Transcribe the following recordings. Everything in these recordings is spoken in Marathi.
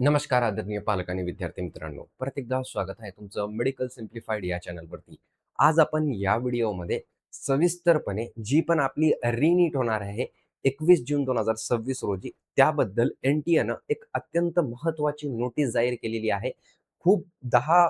नमस्कार आदरणीय पालक आणि विद्यार्थी मित्रांनो, परत एकदा स्वागत आहे तुमचं मेडिकल सिम्प्लिफाईड या चॅनलवरती. आज आपण या व्हिडिओमध्ये सविस्तरपणे जी पण आपली रिनीट होणार आहे 21 जून 2026 रोजी, त्याबद्दल NTAनं एक अत्यंत महत्त्वाची नोटीस जाहीर केलेली आहे. खूप 10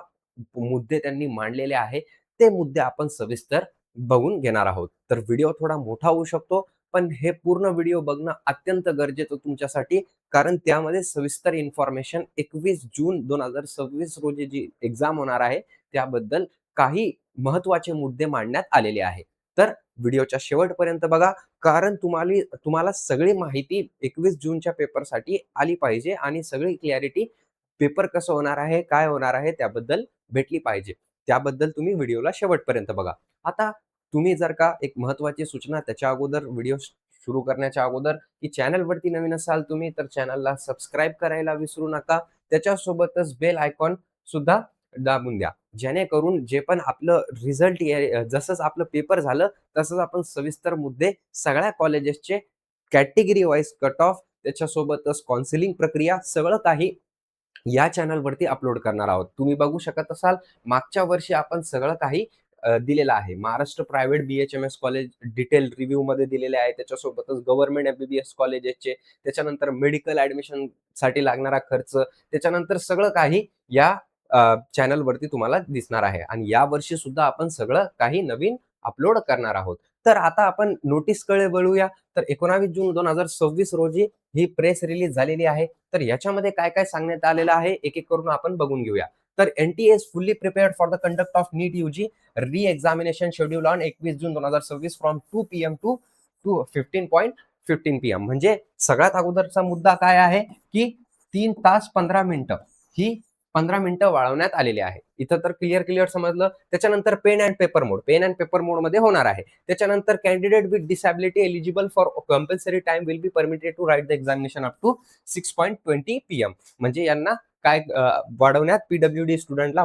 मुद्दे त्यांनी मांडलेले आहे. ते मुद्दे आपण सविस्तर बघून घेणार आहोत. तर व्हिडिओ थोडा मोठा होऊ शकतो, पण हे पूर्ण व्हिडिओ बघणं अत्यंत गरजेचं तुमच्यासाठी, कारण त्यामध्ये सविस्तर इन्फॉर्मेशन 21 जून 2026 रोजी जी एक्झाम होणार आहे त्याबद्दल काही महत्त्वाचे मुद्दे मांडण्यात आलेले आहे. तर व्हिडिओच्या शेवटपर्यंत बघा, कारण तुम्हाला सगळी माहिती 21 जूनच्या पेपरसाठी आली पाहिजे आणि सगळी क्लॅरिटी पेपर कसं होणार आहे, काय होणार आहे त्याबद्दल भेटली पाहिजे. त्याबद्दल तुम्ही व्हिडिओला शेवटपर्यंत बघा. आता तुम्ही जर का एक महत्त्वाची सूचना त्याच्या अगोदर व्हिडिओ सुरू करण्याच्या अगोदर, की चॅनलवरती नवीन असाल तुम्ही तर चॅनलला सबस्क्राईब करायला विसरू नका. त्याच्यासोबतच बेल आयकॉन सुद्धा दाबून द्या. जेणेकरून जे पण आपलं रिझल्ट जसंच आपलं पेपर झालं, तसंच आपण सविस्तर मुद्दे सगळ्या कॉलेजेसचे कॅटेगरी वाईज कट ऑफ, त्याच्यासोबतच काउन्सिलिंग प्रक्रिया सगळं काही या चॅनलवरती अपलोड करणार आहोत. तुम्ही बघू शकत असाल, मागच्या वर्षी आपण सगळं काही दिलेलं आहे. Maharashtra private BHMS college detail रिव्ह्यूमध्ये दिलेले आहे. त्याच्यासोबतच गव्हर्नमेंट MBBS कॉलेजेसचे, त्याच्यानंतर मेडिकल ॲडमिशनसाठी लागणारा खर्च, त्याच्यानंतर सगळं काही या चॅनलवरती तुम्हाला दिसणार आहे आणि यावर्षी सुद्धा आपण सगळं काही नवीन अपलोड करणार आहोत. तर आता आपण नोटीसकडे वळूया. तर 19 जून 2026 रोजी ही प्रेस रिलीज झालेली आहे. तर याच्यामध्ये काय-काय सांगण्यात आलेलं आहे, एक-एक करून आपण बघून घेऊया. तर NTA is fully prepared for the conduct of NEET UG reexamination schedule on 21 June 2026 from 2 PM to 15:15 PM. म्हणजे सगळ्यात अगोदरचा मुद्दा काय आहे, की 3 तास 15 मिनिटं ही 15 मिनिटं वाढवण्यात आलेली आहे. इथं तर क्लिअर समजलं. त्याच्यानंतर पेन अँड पेपर मोडमध्ये होणार आहे. त्याच्यानंतर candidate with disability eligible for compulsory time will be permitted to write the examination up to 6:20 PM. म्हणजे यांना काय वाढवण्यात PWD स्टुडंटला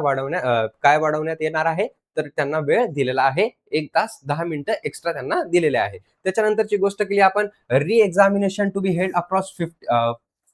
काय वाढवण्यात येणार आहे, तर त्यांना वेळ दिलेला आहे. 1 तास 10 मिनिटं एक्स्ट्रा त्यांना दिलेले आहे. त्याच्यानंतरची गोष्ट केली आपण, re examination to be held across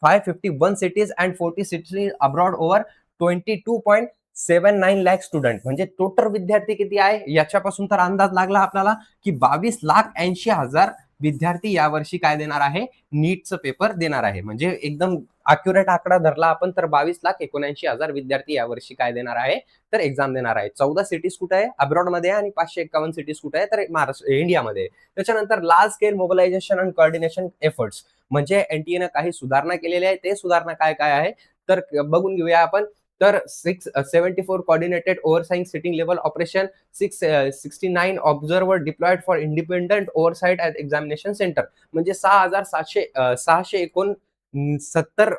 551 cities and 40 cities abroad over 22.79 lakh student. म्हणजे टोटल विद्यार्थी किती आहे याच्यापासून तर अंदाज लागला आपल्याला, की 22,80,000 विद्यार्थी यावर्षी काय देणार आहे, नीटचं पेपर देणार आहे. म्हणजे एकदम अॅक्युरेट आकडा धरला आपण तर 22,79,000 विद्यार्थी यावर्षी काय देणार आहे, तर एक्झाम देणार आहे. 14 सिटीज कुठे आहे, अब्रॉडमध्ये आहे आणि 551 सिटीज कुठे आहे, तर महाराष्ट्र इंडियामध्ये. त्याच्यानंतर large scale mobilisation and coordination efforts. म्हणजे NTAनं काही सुधारणा केलेल्या आहे. ते सुधारणा काय काय आहे तर बघून घेऊया आपण. तर 674 coordinated oversight sitting level operation, 669 observer deployed for independent oversight at examination centre. म्हणजे 6,770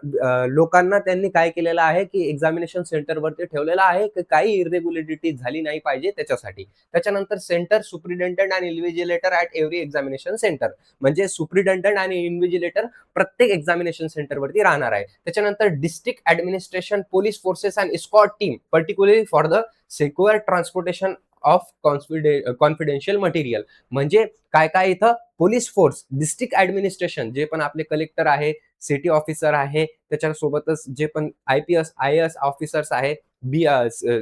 लोकांना त्यांनी काय केलेलं आहे, की एक्झामिनेशन सेंटरवरती ठेवलेलं आहे, की काही इरेग्युलॅरिटी झाली नाही पाहिजे त्याच्यासाठी. त्याच्यानंतर सेंटर सुप्रिटेंडंट आणि इन्व्हिजिलेटर ॲट एव्हरी एक्झामिनेशन सेंटर. म्हणजे सुप्रिटेंडंट आणि इन्व्हिजिलेटर प्रत्येक एक्झामिनेशन सेंटरवरती राहणार आहे. त्याच्यानंतर district administration, police forces and escort team particularly for the secure transportation of confidential material. म्हणजे काय काय इथं पोलीस फोर्स, डिस्ट्रिक्ट ॲडमिनिस्ट्रेशन, जे पण आपले कलेक्टर आहे, सिटी ऑफिसर आहे, त्याच्यासोबतच जे पण IPS IAS ऑफिसर्स आहे,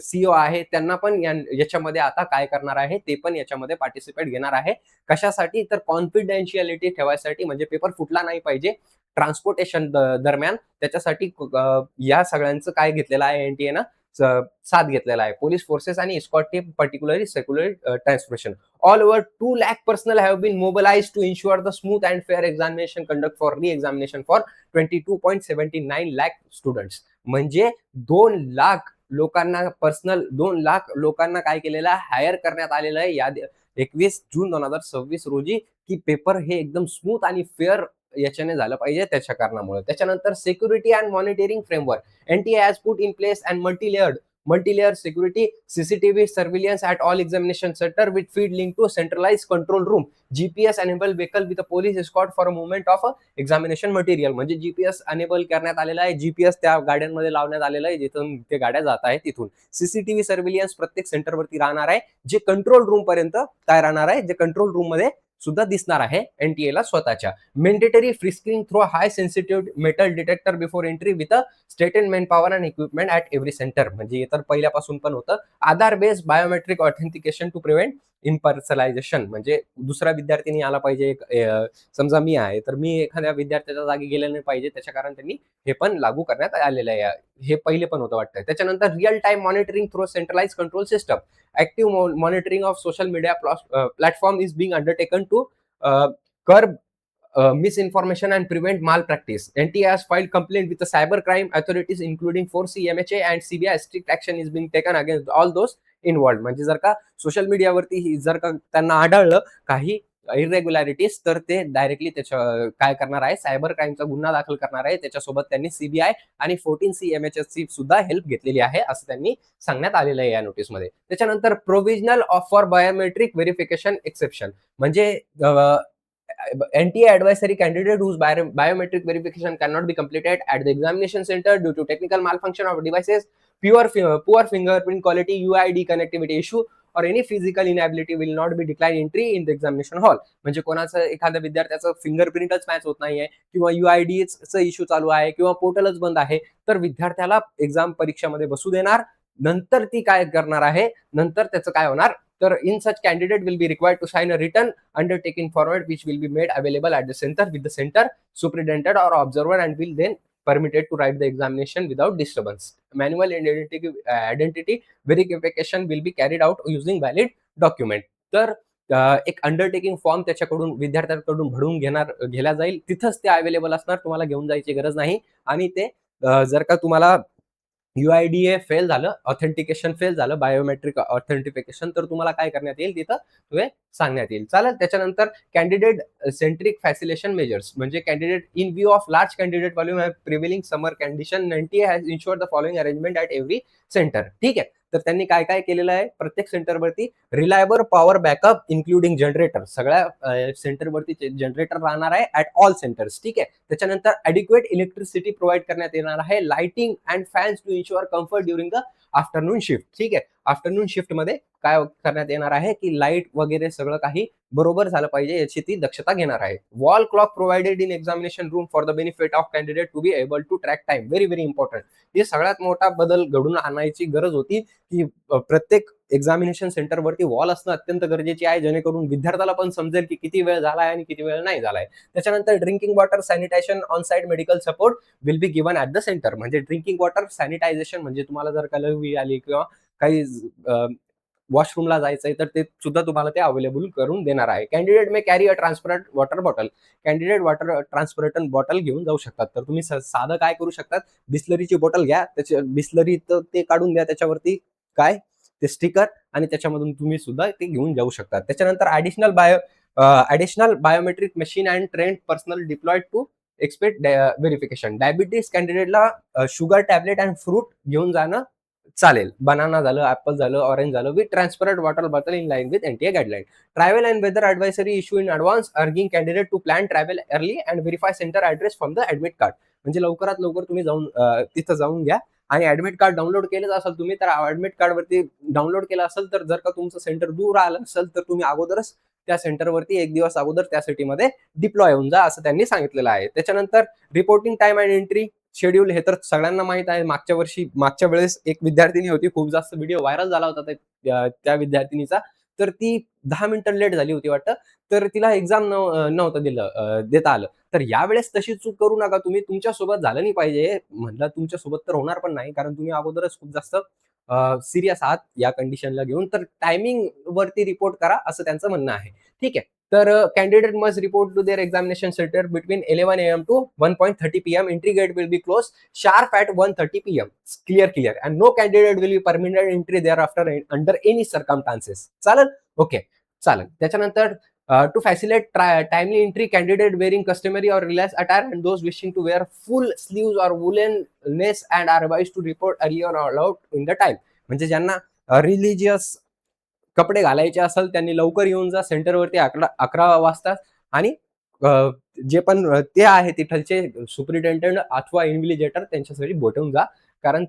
CO आहे, त्यांना पण याच्यामध्ये आता काय करणार आहे, ते पण याच्यामध्ये पार्टिसिपेट घेणार आहे. कशासाठी तर कॉन्फिडेन्शियलिटी ठेवायसाठी, म्हणजे पेपर फुटला नाही पाहिजे ट्रान्सपोर्टेशन दरम्यान. त्याच्यासाठी या सगळ्यांचं काय घेतलेलं आहे NTAनं, साथ घेतलेला आहे. पोलीस फोर्सेस आणि escort team particularly secular transportation. All over 2 lakh personnel have been mobilized to ensure the smooth and fair examination conduct for re-examination for 22.79 lakh students. म्हणजे 2 लाख लोकांना, पर्सनल 2 लाख लोकांना काय केलेलं आहे, हायर करण्यात आलेलं आहे या 21 जून 2026 रोजी, की पेपर हे एकदम स्मूथ आणि फेअर याच्याने झालं पाहिजे त्याच्या कारणामुळे. त्याच्यानंतर security and monitoring framework. NTA has put in place and multi-layer security CCTV surveillance at all examination center with feed link to centralized control room, GPS enabled vehicle with a police escort for a movement of examination material. म्हणजे GPS अनेबल करण्यात आलेला आहे, GPS त्या गाड्यांमध्ये लावण्यात आलेला आहे जिथून ते गाड्या जात आहेत तिथून. CCTV सर्व्हिलियन्स प्रत्येक सेंटरवरती राहणार आहे, जे कंट्रोल रूम पर्यंत काय राहणार आहे, जे कंट्रोल रूम मध्ये सुद्धा दिसणार आहे एनटीएला स्वतःच्या. Mandatory frisking through high sensitive metal detector before entry with a stated men power and equipment at every centre. म्हणजे तर पहिल्यापासून पण होतं. Aadhaar based biometric authentication to prevent impersonalisation. म्हणजे दुसरा विद्यार्थ्यांनी आला पाहिजे. समजा मी आहे, तर मी एखाद्या विद्यार्थ्याच्या जागी गेले नाही पाहिजे, त्याच्या कारण त्यांनी हे पण लागू करण्यात आलेलं आहे. हे पहिले पण होतं वाटतं. त्याच्यानंतर real time monitoring through centralise control system. Active monitoring of social media platform is being undertaken to curb misinformation and prevent malpractice. NTA has filed complaint with the cybercrime authorities, including 4C, MHA, and CBI. Strict action is being taken against all those involved. म्हणजे जर का सोशल मीडियावरती जर का त्यांना आढळलं काही इरेग्युलॅरिटीज, तर ते डायरेक्टली त्याच्या काय करणार आहे, सायबर क्राईमचा गुन्हा दाखल करणार आहे. त्याच्यासोबत त्यांनी सीबीआय आणि 14C MHS सुद्धा हेल्प घेतलेली आहे, असं त्यांनी सांगण्यात आलेलं आहे या नोटीसमध्ये. त्याच्यानंतर provisional for biometric verification exception. म्हणजे NTA advisory candidate whose biometric verification cannot be completed at the examination center due to technical malfunction of devices, poor fingerprint quality, UID connectivity issue, or any physical inability will not be declined entry in the examination hall. म्हणजे कोणाचं एखाद्या विद्यार्थ्याचं फिंगरप्रिंटच मॅच होत नाहीये किंवा UIDचा इश्यू चालू आहे किंवा पोर्टलच बंद आहे, तर विद्यार्थ्याला एक्झाम परीक्षामध्ये बसू देणार. नंतर ती काय करणार आहे, नंतर त्याचं काय होणार, तर in such candidate will be required to sign a return undertaking forward which will be made available at the center with the center superintendent or observer and will then permitted to write the examination without disturbance. Manual identity verification will be carried out using valid document. तर एक अंडरटेकिंग फॉर्म त्याच्याकडून विद्यार्थ्यांकडून भरून घेला जाईल. तिथंच ते अवेलेबल असणार, तुम्हाला घेऊन जायची गरज नाही. आणि ते जर का तुम्हाला UIDA फेल झालं, ऑथेंटिकेशन फेल झालं, बायोमेट्रिक ऑथेंटिफिकेशन, तर तुम्हाला काय करण्यात येईल, तिथं तुम्ही सांगण्यात येईल. चालेल. त्याच्यानंतर कॅन्डिडेट सेंट्रिक फॅसिलेशन मेजर्स. म्हणजे candidate in view of large candidate volume have prevailing summer condition, NTA has ensured the following arrangement at every centre. ठीक आहे. तर त्यांनी काय काय केलेलं आहे, प्रत्येक सेंटरवरती reliable power backup including generator. सगळ्या सेंटरवरती जनरेटर राहणार आहे ॲट ऑल सेंटर्स. ठीक आहे. त्याच्यानंतर ॲडिक्वेट इलेक्ट्रिसिटी प्रोव्हाइड करण्यात येणार आहे. Lighting and fans to ensure comfort during the afternoon shift. ठीक आहे. आफ्टरनून शिफ्टमध्ये काय करण्यात येणार आहे, की लाईट वगैरे सगळं काही बरोबर झालं पाहिजे याची ती दक्षता घेणार आहे. Wall clock provided in examination room for the benefit of candidate to be able to track time. Very very important. हे सगळ्यात मोठा बदल घडून आणायची गरज होती, की प्रत्येक एक्झामिनेशन सेंटरवरती वॉल असणं अत्यंत गरजेची आहे, जेणेकरून विद्यार्थ्याला पण समजेल की किती वेळ झालाय आणि किती वेळ नाही झालाय. त्याच्यानंतर drinking water sanitation on site medical support will be given at the centre. म्हणजे ड्रिंकिंग वॉटर सॅनिटायझेशन, म्हणजे तुम्हाला जर का लघवी आली किंवा काही वॉशरूमला जायचंय, तर ते सुद्धा तुम्हाला ते अवेलेबल करून देणार आहे. Candidate may carry a transparent water bottle. Candidate water transparent bottle घेऊन जाऊ शकतात. तर तुम्ही साधं काय करू शकतात, बिस्लरीची बॉटल घ्या, त्याच्या बिस्लरी ते काढून द्या, त्याच्यावरती काय ते स्टिकर, आणि त्याच्यामधून तुम्ही सुद्धा ते घेऊन जाऊ शकता. त्याच्यानंतर additional biometric machine and trained personnel deployed to expect verification. Diabetes कॅन्डिडेटला शुगर टॅबलेट अँड फ्रूट घेऊन जाणं चालेल. बनाना झालं, ऍपल झालं, ऑरेंज झालं, with transparent water bottle in line with NTA guideline. Travel and weather advisory issue in advance, urging candidate to plan travel early and verify centre address from the admit card. म्हणजे लवकरात लवकर तुम्ही जाऊन तिथं जाऊन घ्या. आणि ॲडमिट कार्ड डाउनलोड केलं असेल तुम्ही, तर ॲडमिट कार्डवरती डाउनलोड केलं असेल, तर जर का तुमचं सेंटर दूर आलं असेल, तर तुम्ही अगोदरच त्या सेंटरवरती एक दिवस अगोदर त्या सिटीमध्ये डिप्लॉय होऊन जा, असं त्यांनी सांगितलेलं आहे. त्याच्यानंतर reporting time and entry schedule. हे तर सगळ्यांना माहित आहे. मागच्या वेळेस एक विद्यार्थिनी होती, खूप जास्त व्हिडिओ व्हायरल झाला होता त्या विद्यार्थिनीचा. तर ती 10 मिनिटं लेट झाली होती वाटतं, तर तिला एक्झाम नव्हतं देता आलं. तर यावेळेस तशी चूक करू नका तुम्ही. तुमच्यासोबत झालं नाही पाहिजे. म्हणलं तुमच्यासोबत तर होणार पण नाही, कारण तुम्ही अगोदरच खूप जास्त सिरियस आहात या कंडिशनला घेऊन. तर टायमिंग वरती रिपोर्ट करा, असं त्यांचं म्हणणं आहे. ठीक आहे. तर candidate must report to there examination centre between 11 AM to 1:30 PM. Entry gate will be close sharp at 1:30 PM. Clear. And no candidate will be permitted entry thereafter under any circumstances. चालेल? ओके. चालेल. त्याच्यानंतर to facilitate timely entry, candidate wearing customary or relaxed attire and those wishing to wear full sleeves or woolen lace and are advised to report early or allowed in the time. म्हणजे ज्यांना रिलिजियस कपडे घालायचे असेल, त्यांनी लवकर येऊन जा सेंटरवरती 11 वाजता. आणि जे पण ते आहे तिथलचे सुपरिटेंडंट अथवा इन्व्हिजिलेटर, त्यांच्यासाठी बोलवून जा, कारण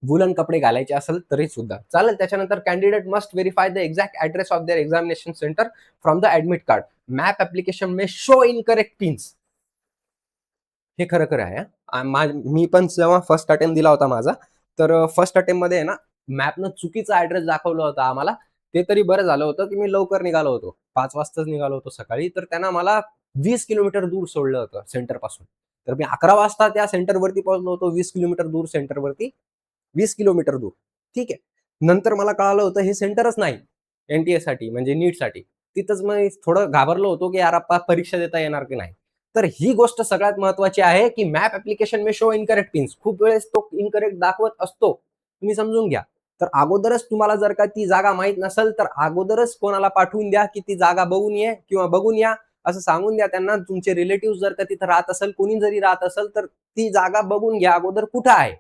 वुलन कपडे घालायचे असेल तरी सुद्धा चालेल. त्याच्यानंतर candidate must verify the exact address of their examination centre from the admit card. Map application में शो इनकरेक्ट पिन्स. हे खरं-खरं आहे मी पण जेव्हा फर्स्ट अटेम्प्ट दिला होता माझा, तर फर्स्ट अटेम्प्टमध्ये आहे ना, मॅपनं चुकीचा ॲड्रेस दाखवला होता आम्हाला. ते तरी बरं झालं होतं, की मी लवकर निघालो होतो. 5 वाजताच निघालो होतो सकाळी. तर त्यानं मला 20 किलोमीटर दूर सोडलं होतं सेंटरपासून. तर मी 11 वाजता त्या सेंटरवरती पोहोचलो होतो. 20 किलोमीटर दूर सेंटरवरती. 20 किलोमीटर दूर. ठीक आहे. नंतर मला कळालं होतं हे सेंटरच नाही एन-टी-एसाठी म्हणजे नीटसाठी. तिथंच मग थोडं घाबरलो होतो, की यार आता परीक्षा देता येणार की नाही. तर ही गोष्ट सगळ्यात महत्त्वाची आहे, की मॅप ॲप्लिकेशन में शो इनकरेक्ट पिन्स. खूप वेळेस तो इनकरेक्ट दाखवत असतो. तुम्ही समजून घ्या. तर अगोदरच तुम्हाला जर का ती जागा माहीत नसेल, तर अगोदरच कोणाला पाठवून द्या, की ती जागा बघून ये किंवा बघून या. असं सांगून द्या त्यांना. तुमचे रिलेटिव्ह जर का तिथं राहत असेल, कोणी जरी राहत असेल, तर ती जागा बघून घ्या अगोदर कुठं आहे.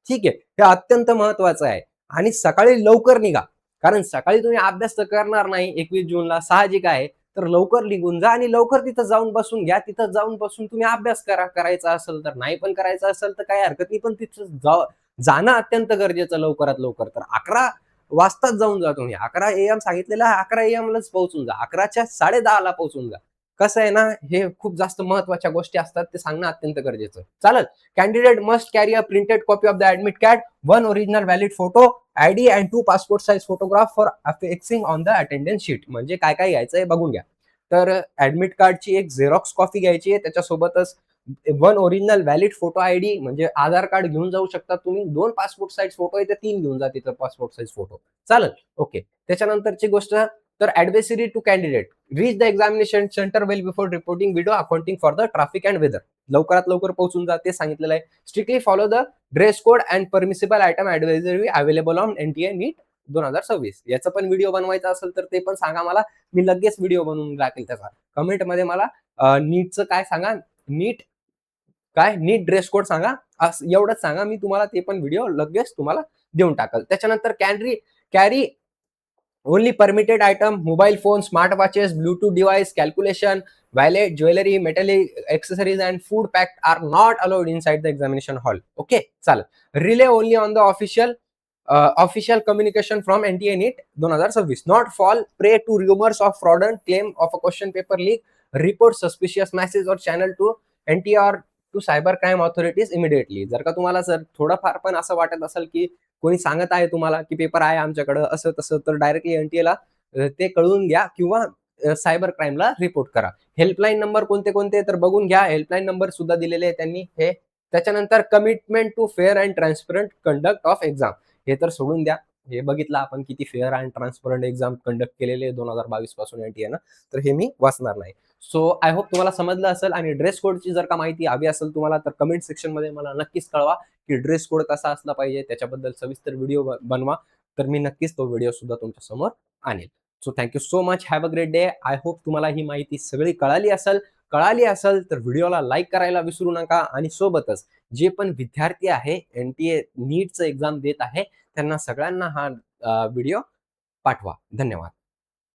ठीक आहे. हे अत्यंत महत्त्वाचं आहे. आणि सकाळी लवकर निघा. कारण सकाळी तुम्ही अभ्यास तर करणार नाही 21 जूनला साहजिक आहे. तर लवकर निघून जा आणि लवकर तिथं जाऊन बसून घ्या. तिथं जाऊन बसून तुम्ही अभ्यास करा. करायचा असेल तर. नाही पण करायचा असेल तर काही हरकत नाही. पण तिथं जाणं अत्यंत गरजेचं लवकरात लवकर. तर 11 वाजताच जाऊन जा तुम्ही. 11 एएम सांगितलेलं आहे 11 एएमलाच पोहोचून जा. 11च्या 10:30ला पोहोचून जा. कसं आहे ना, हे खूप जास्त महत्त्वाच्या गोष्टी असतात. ते सांगणं अत्यंत गरजेचं आहे. चालेल. Candidate must carry a printed copy of the admit card, one original valid photo, ID and 2 passport size photograph for affixing on the attendance sheet. म्हणजे काय काय घ्यायचंय बघून घ्या. तर ॲडमिट कार्डची एक झेरॉक्स कॉपी घ्यायची आहे. त्याच्यासोबतच one original valid photo ID म्हणजे आधार कार्ड घेऊन जाऊ शकता तुम्ही. 2 पासपोर्ट साइज फोटो आहे, ते 3 घेऊन जा तिथं पासपोर्ट साइज फोटो. चालेल. ओके. त्याच्यानंतरची गोष्ट तर advisory to candidate. Reach the examination centre well before reporting video accounting for the traffic and weather. लवकरात लवकर पोहोचून जा ते सांगितलेलं आहे. Strictly follow the dress code and permissible item advisory available on NTA NEET 2026. याचा पण व्हिडिओ बनवायचा असेल तर ते पण सांगा मला. मी लगेच व्हिडिओ बनवून टाकेल त्याचा. कमेंटमध्ये मला नीटचं काय सांगा, नीट ड्रेस कोड सांगा. असं एवढंच सांगा. मी तुम्हाला ते पण व्हिडिओ लगेच तुम्हाला देऊन टाकेल. त्याच्यानंतर carry only permitted item, mobile phone, smart watches, Bluetooth device, calculation, wallet, jewellery, metallic accessories and food pack are not allowed inside the examination hall. Okay, चालेल. Rely only on the official communication from NTA NEET 2026. Not fall prey to rumors of fraudulent claim of a question paper leak. Report suspicious message or channel to NTR to cyber crime authorities immediately. जर का तुम्हाला थोडंफार पण असं वाटत असेल, की कोणी सांगत आहे तुम्हाला, की पेपर आहे आमच्याकडं असं तसं, तर डायरेक्टली एनटीएला ते कळवून घ्या किंवा सायबर क्राईमला रिपोर्ट करा. हेल्पलाईन नंबर कोणते कोणते तर बघून घ्या. हेल्पलाईन नंबर सुद्धा दिलेले आहे त्यांनी हे. त्याच्यानंतर commitment to fair and transparent conduct of exam. हे तर सोडून द्या. हे बघितलं आपण किती fair and transparent exam conduct केलेले 2022 पासून एनटीएनं. तर हे मी वाचणार नाही. सो आय होप तुम्हाला समजलं असेल. आणि ड्रेस कोडची जर का माहिती हवी असेल तुम्हाला तर कमेंट सेक्शनमध्ये मला नक्कीच कळवा, की ड्रेस कोड कसा असला पाहिजे. त्याच्याबद्दल सविस्तर व्हिडिओ बनवा. तर मी नक्कीच तो व्हिडिओ सुद्धा तुमच्या समोर आणेल. So thank you so much. Have a great day. I hope तुम्हाला ही माहिती सगळी कळाली असेल. कळाली असेल तर व्हिडिओला लाईक करायला विसरू नका. आणि सोबतच जे पण विद्यार्थी आहे एनटीए नीटचं एक्झाम देत आहे त्यांना सगळ्यांना हा व्हिडिओ पाठवा. धन्यवाद.